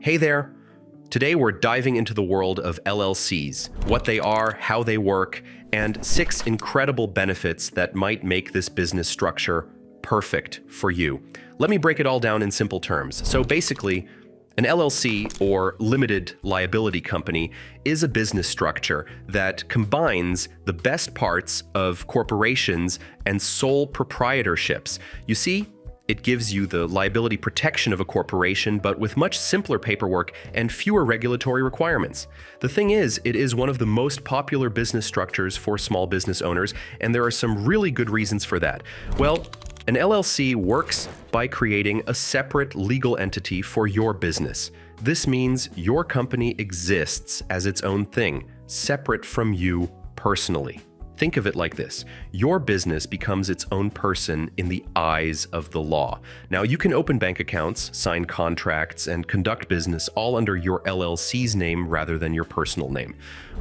Hey there! Today we're diving into the world of LLCs, what they are, how they work, and 6 incredible benefits that might make this business structure perfect for you. Let me break it all down in simple terms. So basically, an LLC, or Limited Liability Company, is a business structure that combines the best parts of corporations and sole proprietorships. You see, it gives you the liability protection of a corporation, but with much simpler paperwork and fewer regulatory requirements. The thing is, it is one of the most popular business structures for small business owners, and there are some really good reasons for that. Well, an LLC works by creating a separate legal entity for your business. This means your company exists as its own thing, separate from you personally. Think of it like this. Your business becomes its own person in the eyes of the law. Now, you can open bank accounts, sign contracts, and conduct business all under your LLC's name rather than your personal name.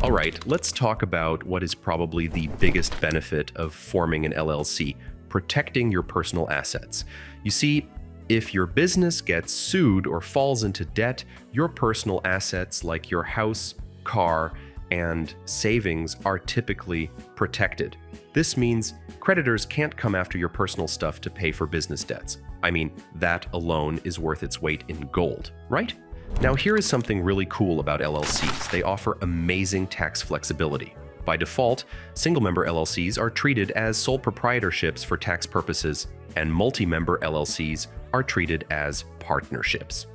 All right, let's talk about what is probably the biggest benefit of forming an LLC: protecting your personal assets. You see, if your business gets sued or falls into debt, your personal assets like your house, car, and savings are typically protected. This means creditors can't come after your personal stuff to pay for business debts. I mean, that alone is worth its weight in gold, right? Now, here is something really cool about LLCs. They offer amazing tax flexibility. By default, single-member LLCs are treated as sole proprietorships for tax purposes, and multi-member LLCs are treated as partnerships.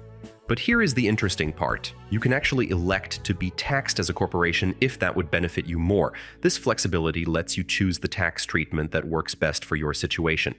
But here is the interesting part. You can actually elect to be taxed as a corporation if that would benefit you more. This flexibility lets you choose the tax treatment that works best for your situation.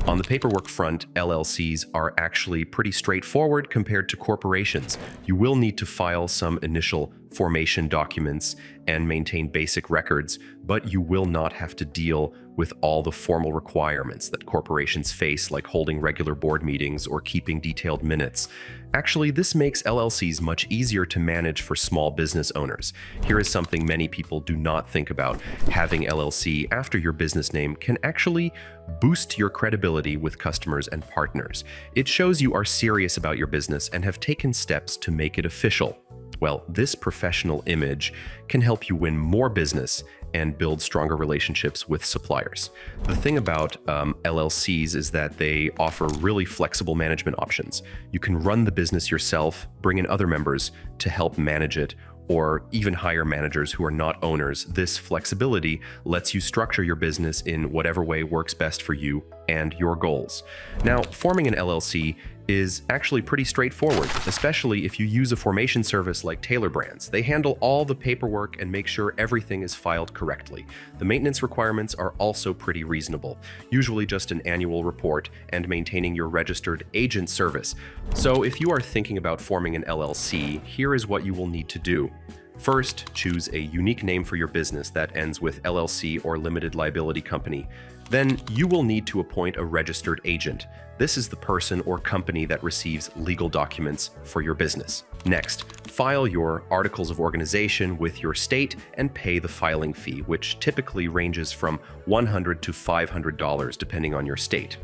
On the paperwork front, LLCs are actually pretty straightforward compared to corporations. You will need to file some initial formation documents and maintain basic records, but you will not have to deal with all the formal requirements that corporations face, like holding regular board meetings or keeping detailed minutes. Actually, this makes LLCs much easier to manage for small business owners. Here is something many people do not think about. Having LLC after your business name can actually boost your credibility with customers and partners. It shows you are serious about your business and have taken steps to make it official. Well, this professional image can help you win more business and build stronger relationships with suppliers. The thing about LLCs is that they offer really flexible management options. You can run the business yourself, bring in other members to help manage it, or even hire managers who are not owners. This flexibility lets you structure your business in whatever way works best for you and your goals. Now, forming an LLC is actually pretty straightforward, especially if you use a formation service like Taylor Brands. They handle all the paperwork and make sure everything is filed correctly. The maintenance requirements are also pretty reasonable, usually just an annual report and maintaining your registered agent service. So if you are thinking about forming an LLC, here is what you will need to do. First, choose a unique name for your business that ends with LLC or Limited Liability Company. Then you will need to appoint a registered agent. This is the person or company that receives legal documents for your business. Next, file your articles of organization with your state and pay the filing fee, which typically ranges from $100 to $500 depending on your state.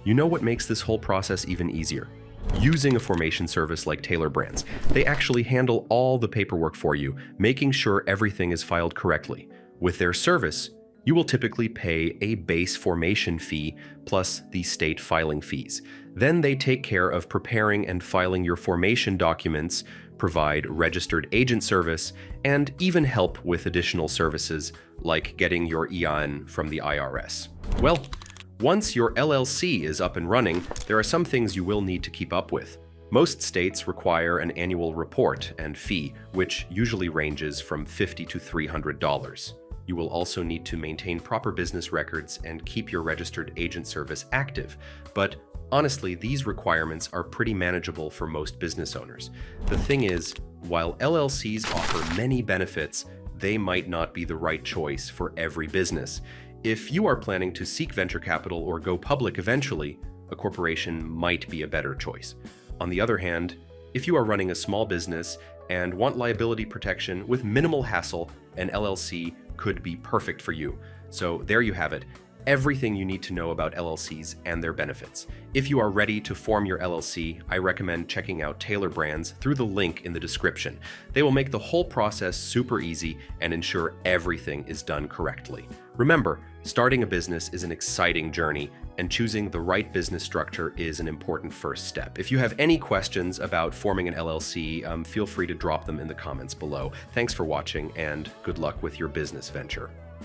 You know what makes this whole process even easier? Using a formation service like Taylor Brands. They actually handle all the paperwork for you, making sure everything is filed correctly. With their service, you will typically pay a base formation fee plus the state filing fees. Then they take care of preparing and filing your formation documents, provide registered agent service, and even help with additional services like getting your EIN from the IRS. Well, once your LLC is up and running, there are some things you will need to keep up with. Most states require an annual report and fee, which usually ranges from $50 to $300. You will also need to maintain proper business records and keep your registered agent service active. But honestly, these requirements are pretty manageable for most business owners. The thing is, while LLCs offer many benefits, they might not be the right choice for every business. If you are planning to seek venture capital or go public eventually, a corporation might be a better choice. On the other hand, if you are running a small business and want liability protection with minimal hassle, an LLC could be perfect for you. So there you have it. everything you need to know about LLCs and their benefits. If you are ready to form your LLC, I recommend checking out Taylor Brands through the link in the description. They will make the whole process super easy and ensure everything is done correctly. Remember, starting a business is an exciting journey, and choosing the right business structure is an important first step. If you have any questions about forming an LLC, feel free to drop them in the comments below. Thanks for watching, and good luck with your business venture.